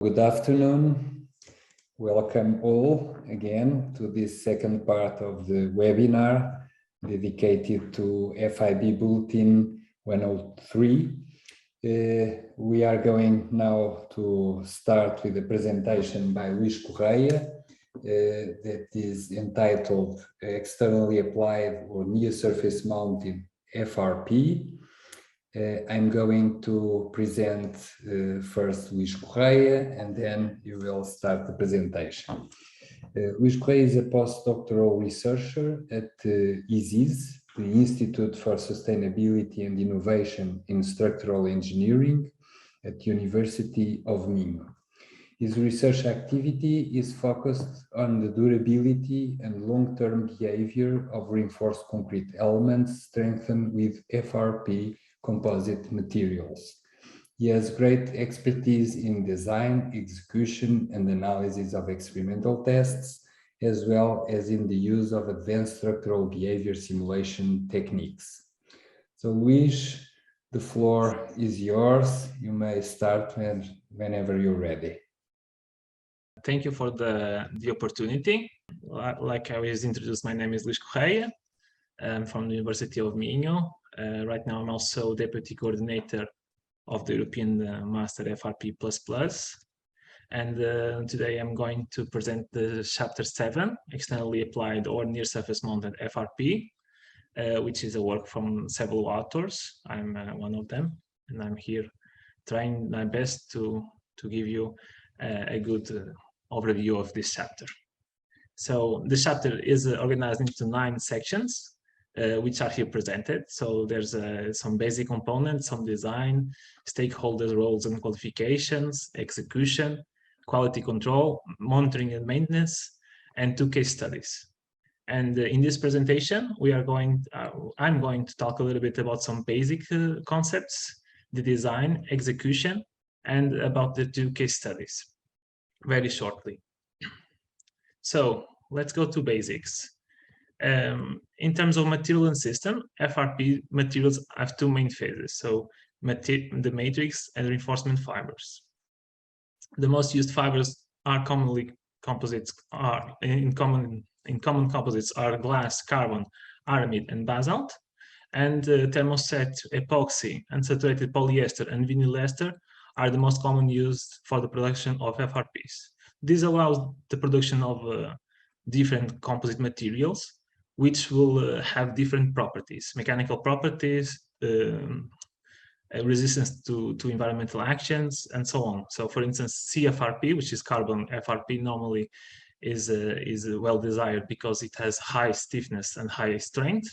Good afternoon. Welcome all again to this second part of the webinar dedicated to FIB Bulletin 103. We are going now to start with a presentation by Luís Correia that is entitled Externally Applied or Near Surface Mounted FRP. I'm going to present first Luís Correia, and then you will start the presentation. Luís Correia is a postdoctoral researcher at ISIS, the Institute for Sustainability and Innovation in Structural Engineering at University of Minho. His research activity is focused on the durability and long-term behavior of reinforced concrete elements strengthened with FRP composite materials. He has great expertise in design, execution, and analysis of experimental tests, as well as in the use of advanced structural behavior simulation techniques. So Luís, the floor is yours. You may start whenever you're ready. Thank you for the opportunity. Like I was introduced, my name is Luís Correia. I'm from the University of Minho. Right now, I'm also Deputy Coordinator of the European Master FRP++. And today I'm going to present the Chapter 7, Externally Applied or Near Surface Mounted FRP, which is a work from several authors. I'm one of them, and I'm here trying my best to give you a good overview of this chapter. So the chapter is organized into 9 sections, which are here presented. So there's some basic components, some design, stakeholder roles and qualifications, execution, quality control, monitoring and maintenance, and 2 case studies. And in this presentation, I'm going to talk a little bit about some basic concepts, the design, execution, and about the 2 case studies very shortly. So let's go to basics. In terms of material and system, FRP materials have 2 main phases. So the matrix and reinforcement fibers. The most used fibers are commonly composites are in common composites are glass, carbon, aramid, and basalt. And thermoset, epoxy, unsaturated polyester, and vinyl ester are the most common used for the production of FRPs. This allows the production of different composite materials, which will have different properties, mechanical properties, resistance to environmental actions, and so on. So for instance, CFRP, which is carbon FRP, normally is well desired because it has high stiffness and high strength.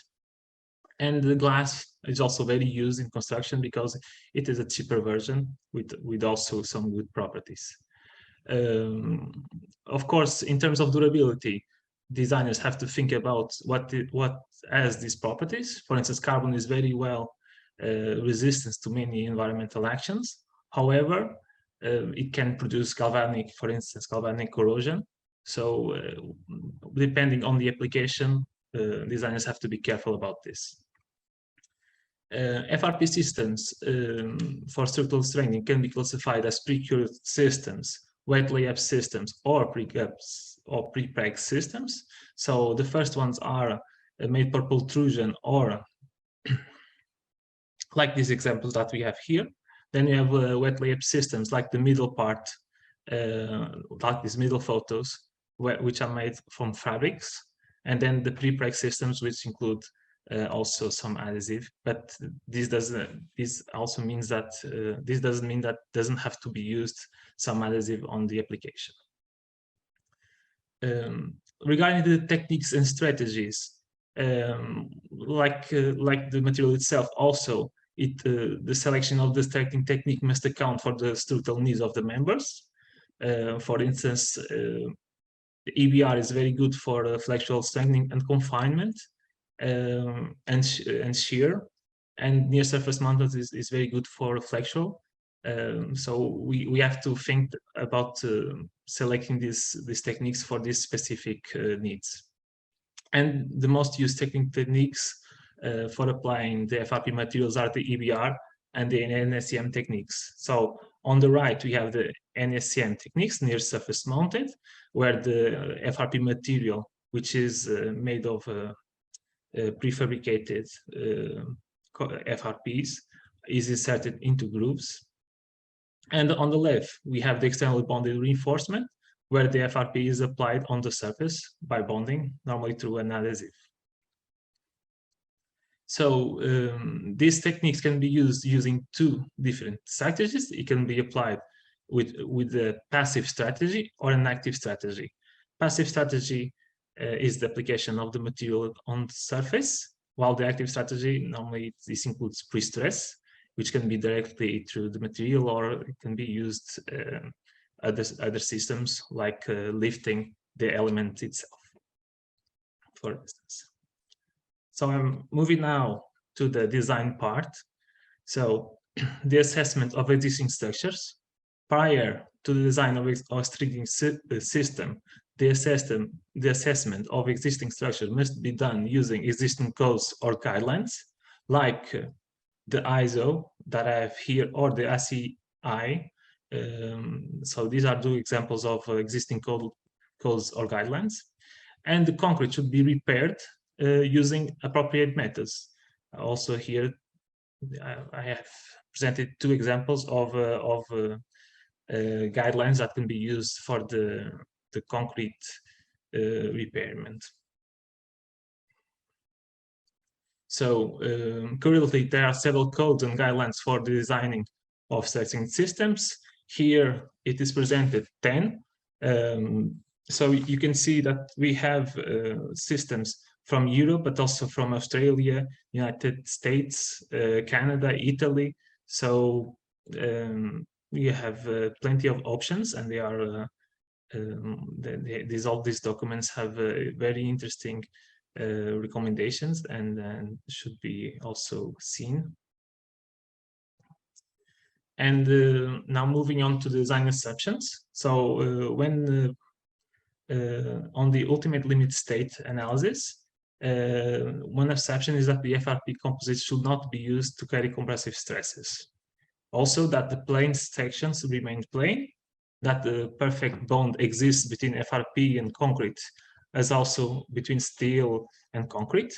And the glass is also very used in construction because it is a cheaper version with also some good properties. Of course, in terms of durability, designers have to think about what has these properties. For instance, carbon is very well resistant to many environmental actions. However, it can produce galvanic, for instance, galvanic corrosion. So depending on the application, designers have to be careful about this. FRP systems for structural strengthening can be classified as pre-cured systems, wet layup systems, or pre-cups or pre-preg systems. So the first ones are made per pultrusion, or like these examples that we have here. Then you have wet layup systems like the middle part, like these middle photos, which are made from fabrics. And then the pre-preg systems, which include also some adhesive, but this also means that this doesn't mean that doesn't have to be used some adhesive on the application. Regarding the techniques and strategies, like the material itself, also the selection of the strengthening technique must account for the structural needs of the members. For instance, the EBR is very good for flexural strengthening and confinement. And shear, and near surface mounted is very good for flexural. So we have to think about selecting these techniques for these specific needs. And the most used techniques for applying the FRP materials are the EBR and the NSCM techniques. So on the right, we have the NSCM techniques, near surface mounted, where the FRP material, which is made of prefabricated FRPs, is inserted into grooves. And on the left, we have the externally bonded reinforcement, where the FRP is applied on the surface by bonding, normally through an adhesive. So these techniques can be used using two different strategies. It can be applied with a passive strategy or an active strategy. Passive strategy is the application of the material on the surface, while the active strategy, normally this includes pre-stress, which can be directly through the material, or it can be used other systems like lifting the element itself, for instance. So I'm moving now to the design part. So the assessment of existing structures. Prior to the design of a stringing system, the assessment of existing structure must be done using existing codes or guidelines, like the ISO that I have here, or the ACI. So these are two examples of existing codes or guidelines. And the concrete should be repaired using appropriate methods. Also here, I have presented two examples of guidelines that can be used for the concrete repairment. So currently there are several codes and guidelines for the designing of stretching systems. Here it is presented 10. So you can see that we have systems from Europe, but also from Australia, United States, Canada, Italy. So we have plenty of options, and they are all these documents have very interesting recommendations and should be also seen. And now moving on to design assumptions. So when on the ultimate limit state analysis, one assumption is that the FRP composite should not be used to carry compressive stresses. Also, that the plane sections remain plane, that the perfect bond exists between FRP and concrete, as also between steel and concrete,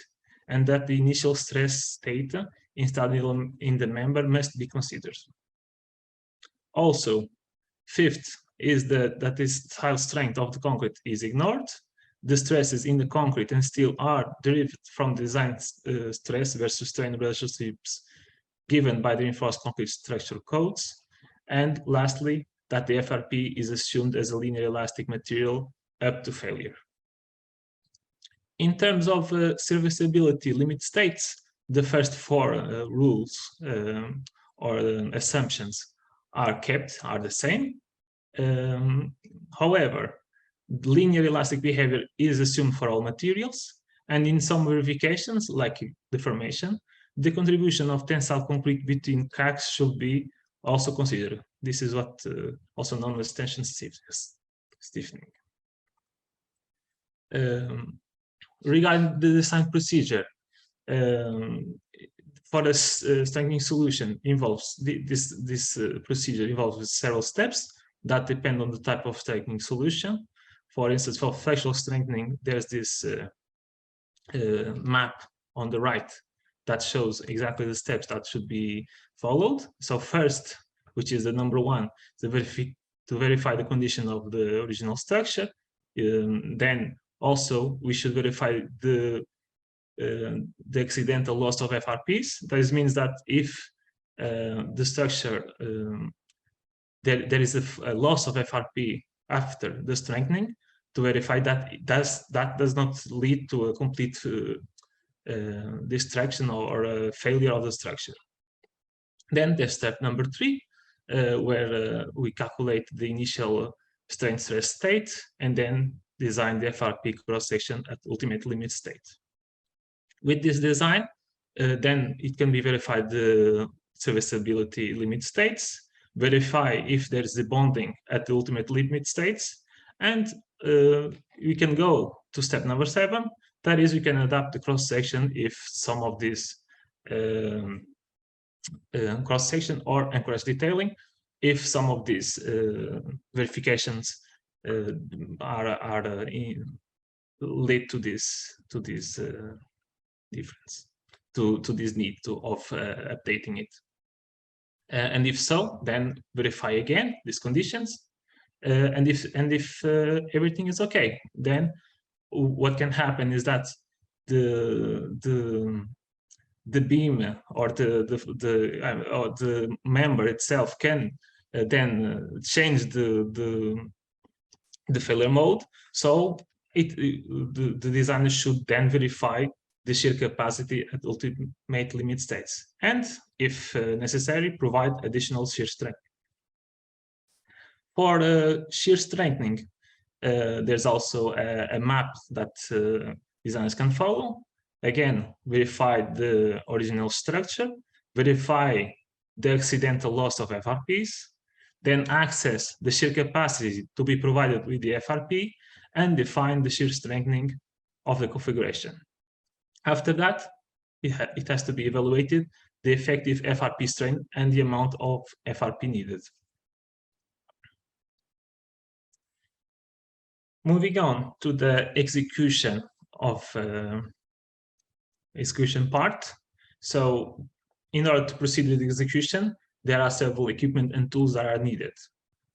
and that the initial stress state installed in the member must be considered. Also, fifth is that the tensile strength of the concrete is ignored. The stresses in the concrete and steel are derived from design stress versus strain relationships given by the reinforced concrete structural codes. And lastly, that the FRP is assumed as a linear elastic material up to failure. In terms of serviceability limit states, the first four rules or assumptions are the same. However, linear elastic behavior is assumed for all materials, and in some verifications, like deformation, the contribution of tensile concrete between cracks should be also considered. This is what also known as tension stiffening. Regarding the design procedure, for a strengthening solution involves this procedure involves several steps that depend on the type of strengthening solution. For instance, for flexural strengthening, there's this map on the right that shows exactly the steps that should be followed. So first, which is the number one, to verify the condition of the original structure. Then also we should verify the accidental loss of FRPs. This means that if the structure there is a loss of FRP after the strengthening, to verify that that does not lead to a complete destruction or a failure of the structure. Then there's step number 3, where we calculate the initial strain stress state and then design the FRP cross section at ultimate limit state. With this design, then it can be verified the serviceability limit states, verify if there is the bonding at the ultimate limit states, and we can go to step number 7, That is, we can adapt the cross-section if some of these cross-section or encourage detailing, if some of these verifications lead to this difference, to this need of updating it. And if so, then verify again these conditions. And if everything is okay, then what can happen is that the beam or the member itself can then change the failure mode. So the designer should then verify the shear capacity at ultimate limit states, and if necessary, provide additional shear strength. For shear strengthening, there's also a map that designers can follow. Again, verify the original structure, verify the accidental loss of FRPs, then access the shear capacity to be provided with the FRP, and define the shear strengthening of the configuration. After that, it has to be evaluated, the effective FRP strength and the amount of FRP needed. Moving on to the execution of execution part. So in order to proceed with the execution, there are several equipment and tools that are needed.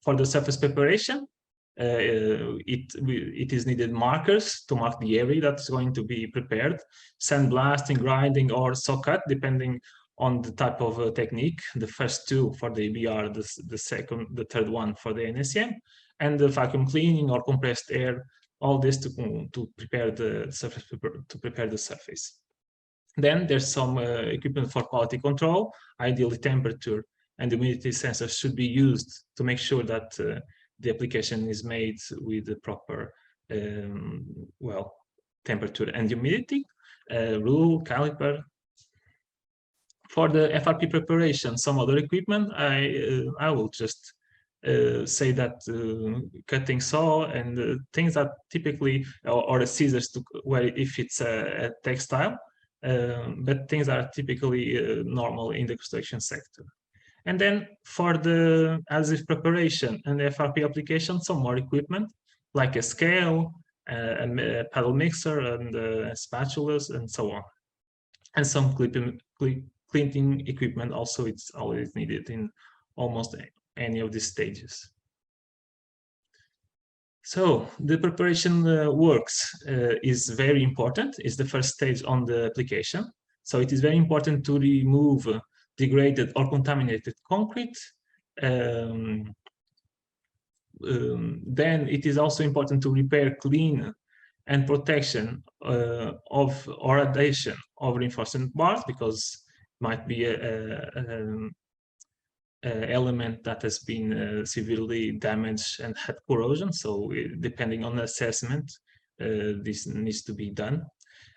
For the surface preparation, it is needed markers to mark the area that's going to be prepared, sandblasting, grinding, or saw cut, depending on the type of technique. The first two for the EBR, the third one for the NSM, and the vacuum cleaning or compressed air, all this to prepare the surface, to prepare the surface. Then there's some equipment for quality control. Ideally, temperature and humidity sensors should be used to make sure that the application is made with the proper temperature and humidity. Rule, caliper. For the FRP preparation, some other equipment, I will just say that cutting saw and things that typically, or the scissors to where if it's a textile, but things are typically normal in the construction sector. And then for the adhesive preparation and the FRP application, some more equipment like a scale, a paddle mixer, and spatulas, and so on. And some cleaning equipment also, it's always needed in almost any of these stages. So the preparation works is very important. It's the first stage on the application. So it is very important to remove degraded or contaminated concrete. Then it is also important to repair, clean, and protection of or adhesion of reinforcement bars, because it might be an element that has been severely damaged and had corrosion. So depending on the assessment, this needs to be done.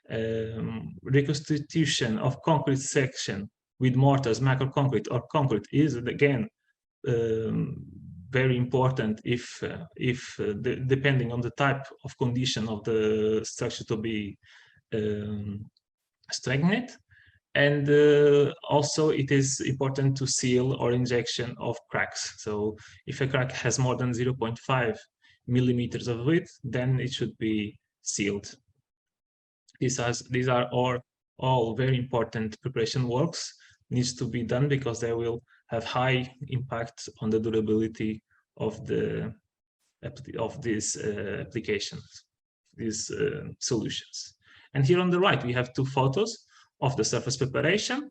Reconstitution of concrete section with mortars, macro concrete, or concrete is again very important if depending on the type of condition of the structure to be strengthened. And also it is important to seal or injection of cracks. So if a crack has more than 0.5 millimeters of width, then it should be sealed. These are all very important preparation works, needs to be done because they will have high impact on the durability of these applications, these solutions. And here on the right, we have two photos of the surface preparation,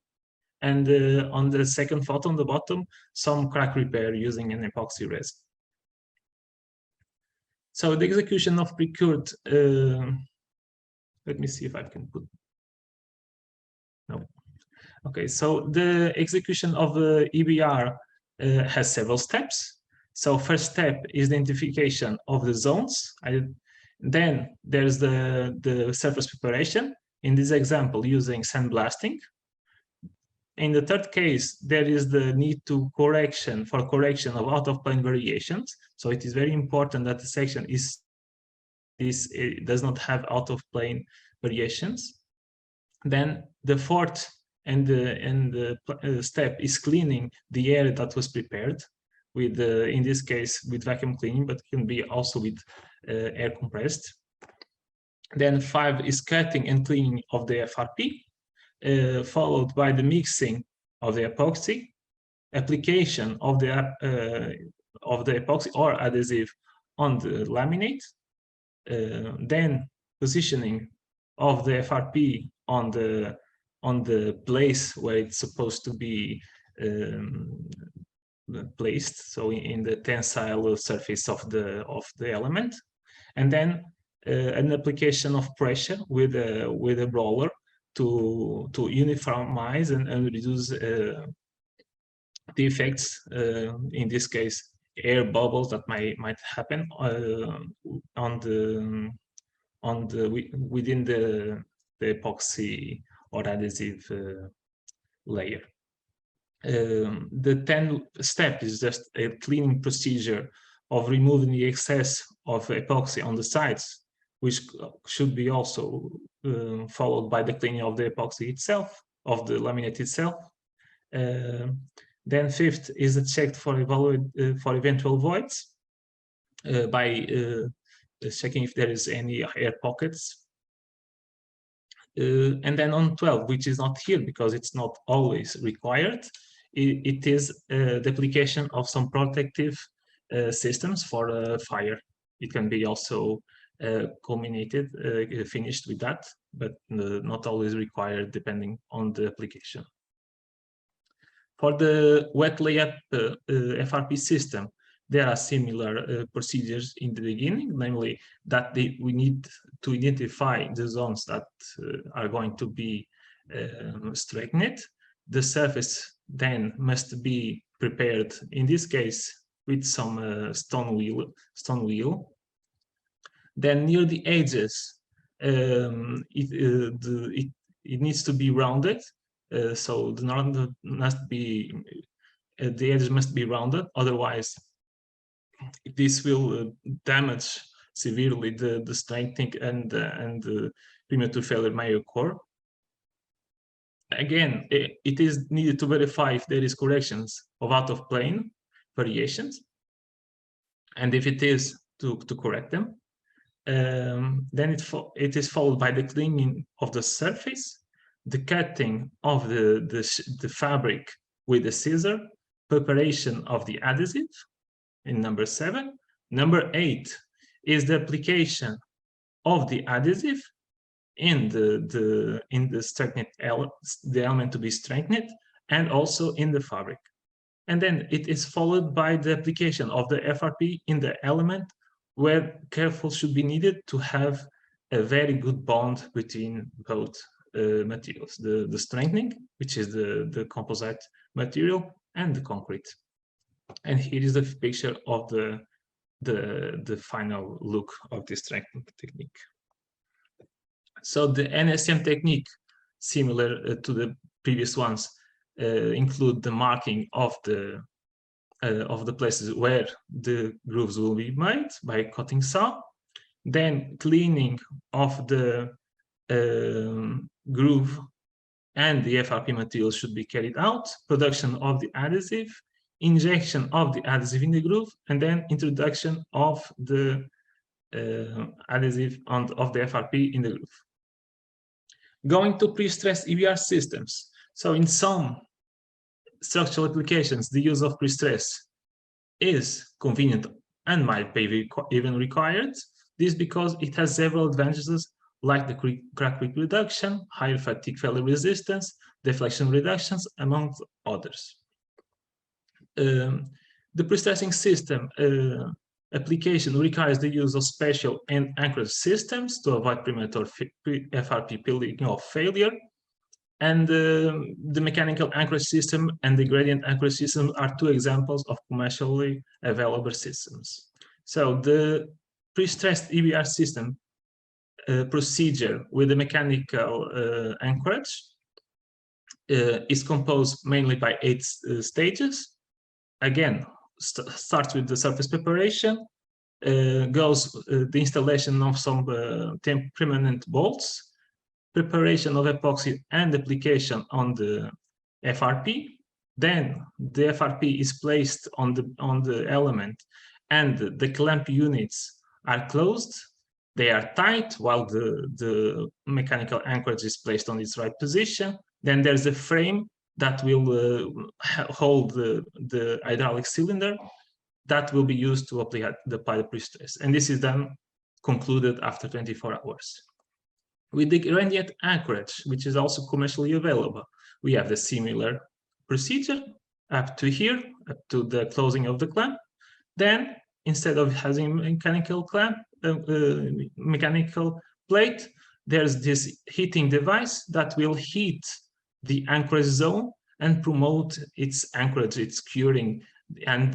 and on the second photo on the bottom, some crack repair using an epoxy resin. So the execution of procured, let me see if I can put, no. Okay, so the execution of the EBR has several steps. So first step is the identification of the zones. Then there's the surface preparation, in this example using sandblasting. In the third case, there is the need to correction of out-of-plane variations. So it is very important that the section does not have out-of-plane variations. Then the fourth and the step is cleaning the air that was prepared with, in this case, with vacuum cleaning, but can be also with air compressed. Then 5 is cutting and cleaning of the FRP, followed by the mixing of the epoxy, application of the epoxy or adhesive on the laminate, then positioning of the FRP on the place where it's supposed to be placed, so in the tensile surface of the element, and then an application of pressure with a roller to uniformize and reduce the effects, in this case air bubbles that might happen within the epoxy or adhesive layer. The 10th step is just a cleaning procedure of removing the excess of epoxy on the sides, which should be also followed by the cleaning of the epoxy itself, of the laminate itself. Then 5th is a check for eventual voids by checking if there is any air pockets. And then on 12, which is not here because it's not always required, it is the application of some protective systems for fire. It can be also culminated, finished with that, but not always required depending on the application. For the wet layup FRP system, there are similar procedures in the beginning, namely that we need to identify the zones that are going to be straightened. The surface then must be prepared, in this case, with some stone wheel. Then near the edges, it needs to be rounded. So the edges must be rounded, otherwise this will damage severely the strengthening and the premature failure may occur. Again, it is needed to verify if there is corrections of out of plane variations, and if it is, to correct them. Then it is followed by the cleaning of the surface, the cutting of the fabric with the scissor, preparation of the adhesive in number 7. Number 8 is the application of the adhesive in the strengthened the element to be strengthened, and also in the fabric. And then it is followed by the application of the FRP in the element, where careful should be needed to have a very good bond between both materials, the strengthening, which is the composite material, and the concrete. And here is the picture of the final look of this strengthening technique. So the NSM technique, similar to the previous ones, include the marking of the places where the grooves will be made by a cutting saw, then cleaning of the groove and the FRP material should be carried out, production of the adhesive, injection of the adhesive in the groove, and then introduction of the adhesive of the FRP in the groove. Going to pre-stressed EBR systems. So in some structural applications, the use of pre-stress is convenient and might be even required. This because it has several advantages, like the crack quick reduction, higher fatigue failure resistance, deflection reductions, among others. The pre-stressing system application requires the use of special end anchorage systems to avoid premature FRP peeling or failure. And the mechanical anchorage system and the gradient anchorage system are two examples of commercially available systems. So the pre-stressed EBR system procedure with the mechanical anchorage is composed mainly by 8 stages. Again, starts with the surface preparation, goes the installation of some permanent bolts, preparation of epoxy and application on the FRP. Then the FRP is placed on the element, and the clamp units are closed. They are tight while the mechanical anchorage is placed on its right position. Then there's a frame that will hold the hydraulic cylinder that will be used to apply the pre-stress. And this is then concluded after 24 hours. With the gradient anchorage, which is also commercially available, we have the similar procedure up to here, up to the closing of the clamp. Then, instead of having mechanical clamp, mechanical plate, there's this heating device that will heat the anchorage zone and promote its anchorage, its curing. And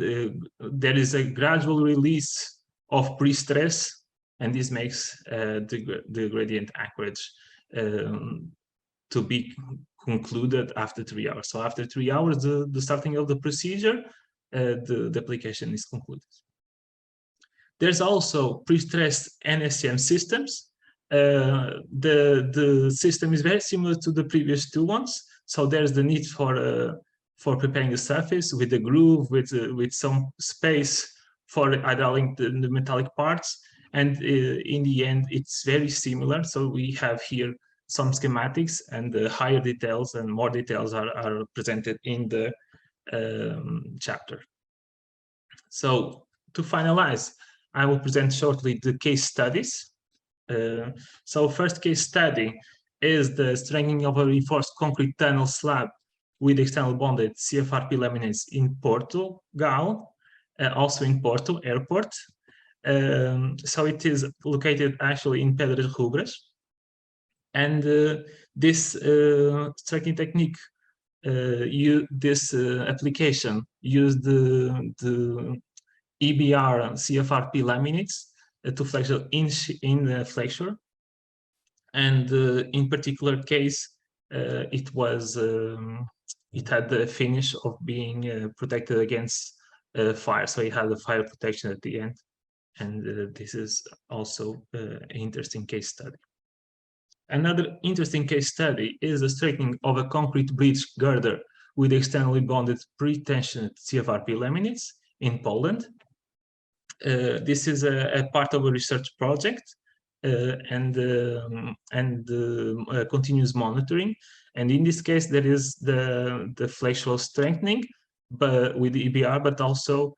there is a gradual release of pre-stress, and this makes the gradient anchorage to be concluded after 3 hours. So after 3 hours, the starting of the procedure, the application is concluded. There's also pre-stressed NSM systems. The system is very similar to the previous two ones. So there's the need for preparing the surface with a groove, with some space for hydraulic the metallic parts. And in the end, it's very similar. So we have here some schematics, and the higher details and more details are presented in the chapter. So to finalize, I will present shortly the case studies. So first case study is the strengthening of a reinforced concrete tunnel slab with external bonded CFRP laminates in Portugal, also in Porto Airport. So it is located actually in Pedras Rubras. And this strengthening technique, this application used the EBR CFRP laminates to flexure in the flexure. And in particular case, it had the finish of being protected against fire. So it had a fire protection at the end. And this is also an interesting case study. Another interesting case study is the straightening of a concrete bridge girder with externally bonded pre-tensioned CFRP laminates in Poland. This is a part of a research project and continuous monitoring. And in this case, there is the flexural strengthening, but with EBR, but also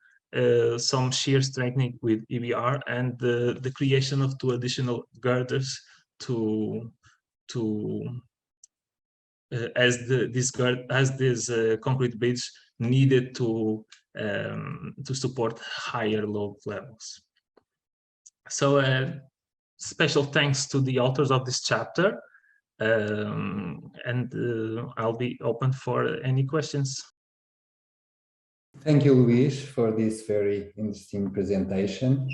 some shear strengthening with EBR, and the creation of 2 additional girders as this concrete bridge needed to support higher load levels. So special thanks to the authors of this chapter, and I'll be open for any questions. Thank you, Luís, for this very interesting presentation.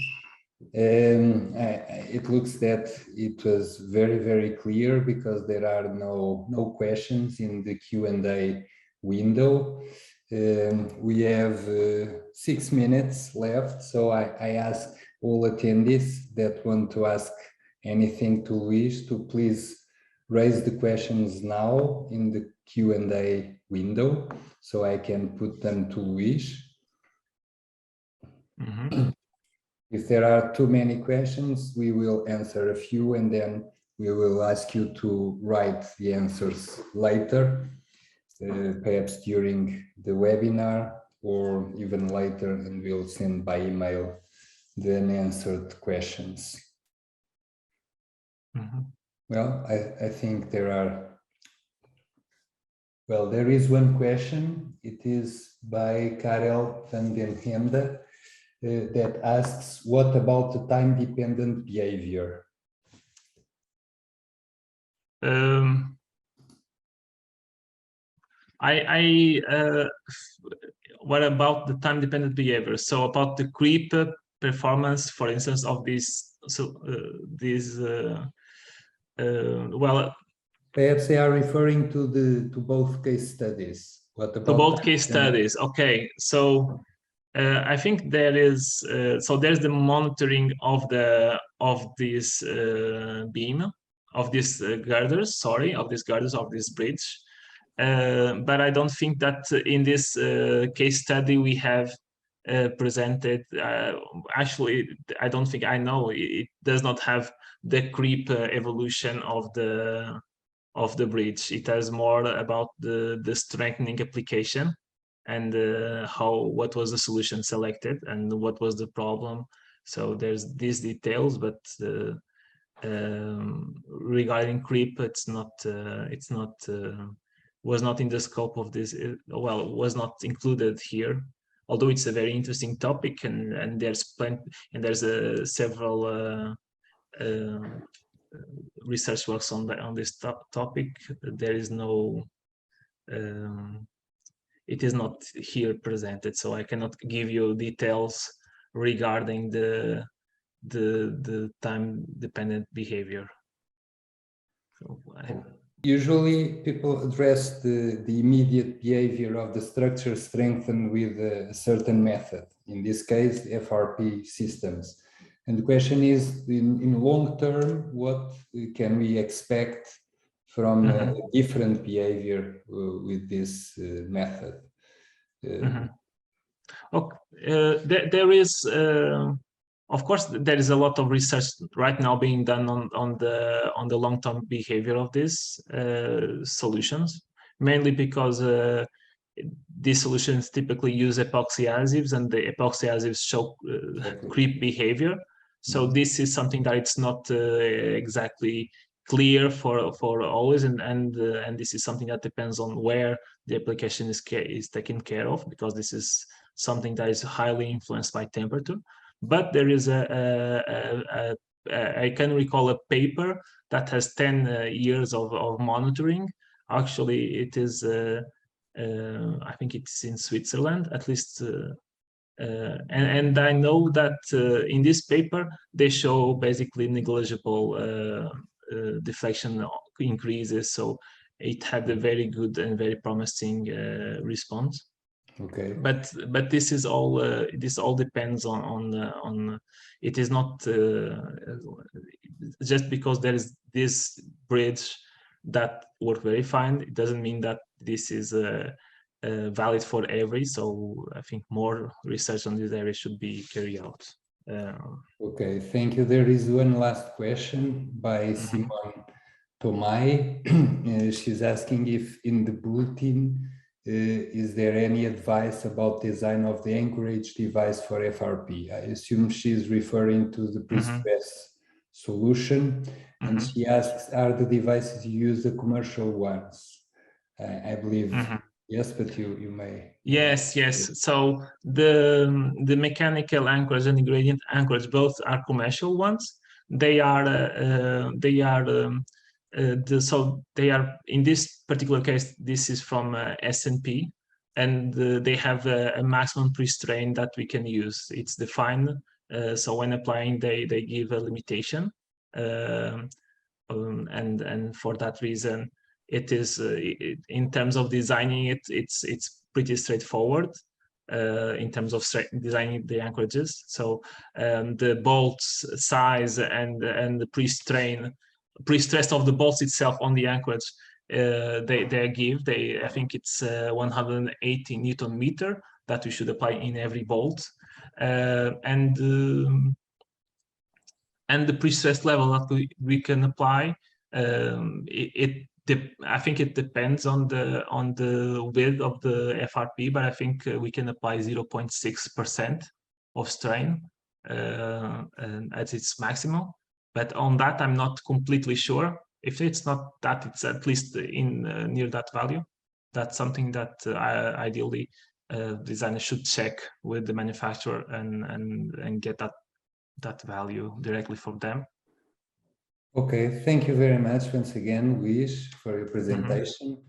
It looks that it was very, very clear because there are no questions in the Q&A window. We have 6 minutes left, so I ask all attendees that want to ask anything to Luís to please raise the questions now in the Q&A window so I can put them to Luís. Mm-hmm. If there are too many questions, we will answer a few and then we will ask you to write the answers later, perhaps during the webinar or even later, and we'll send by email the unanswered questions. Mm-hmm. Well, I think there is one question. It is by Karel van den Hende. That asks, what about the time-dependent behavior? What about the time-dependent behavior? So about the creep performance, for instance, of this. So well, perhaps they are referring to both case studies. What about to both case studies? Okay, so. I think there is so there's the monitoring of this beam girders, of this bridge. But I don't think that in this case study we have presented, actually, I don't think I know, it does not have the creep evolution of the bridge. It has more about the strengthening application and what was the solution selected and what was the problem. So there's these details, but regarding creep, was not in the scope of this. Well, was not included here. Although it's a very interesting topic, and there's several research works on this topic. There is no. It is not here presented, so I cannot give you details regarding the time-dependent behavior. So usually people address the immediate behavior of the structure strengthened with a certain method, in this case FRP systems. And the question is, in long term, what can we expect from different behavior with this method? Okay. There is, of course, there is a lot of research right now being done on the long-term behavior of these solutions, mainly because these solutions typically use epoxy adhesives, and the epoxy adhesives show creep behavior. So this is something that it's not exactly clear for always, and this is something that depends on where the application is taken care of, because this is something that is highly influenced by temperature. But there is I can recall a paper that has 10 years of monitoring. Actually, it is I think it's in Switzerland, at least. And I know that in this paper they show basically negligible deflection increases, so it had a very good and very promising response. Okay. But this is all. This all depends on. It is not just because there is this bridge that worked very fine. It doesn't mean that this is valid for every. So I think more research on this area should be carried out. Okay, thank you. There is one last question by Simone Tomai. She's asking if in the bulletin is there any advice about design of the anchorage device for FRP? I assume she's referring to the pre-stress solution, and she asks, are the devices you use the commercial ones? I believe yes, but you may. Yes. So the mechanical anchorage and the gradient anchorage both are commercial ones. They are in this particular case, this is from S&P, and they have a maximum pre-strain that we can use. It's defined, so when applying, they give a limitation, and for that reason, it is in terms of designing it, it's pretty straightforward in terms of designing the anchorages. So the bolts size and the pre-stress of the bolts itself on the anchorage, I think it's 180 Newton meter that we should apply in every bolt, and the pre-stress level that we can apply, I think it depends on the width of the FRP, but I think we can apply 0.6% of strain at its maximum. But on that, I'm not completely sure. If it's not that, it's at least in near that value. That's something that ideally designers should check with the manufacturer and get that value directly from them. Okay, thank you very much once again, Luís, for your presentation.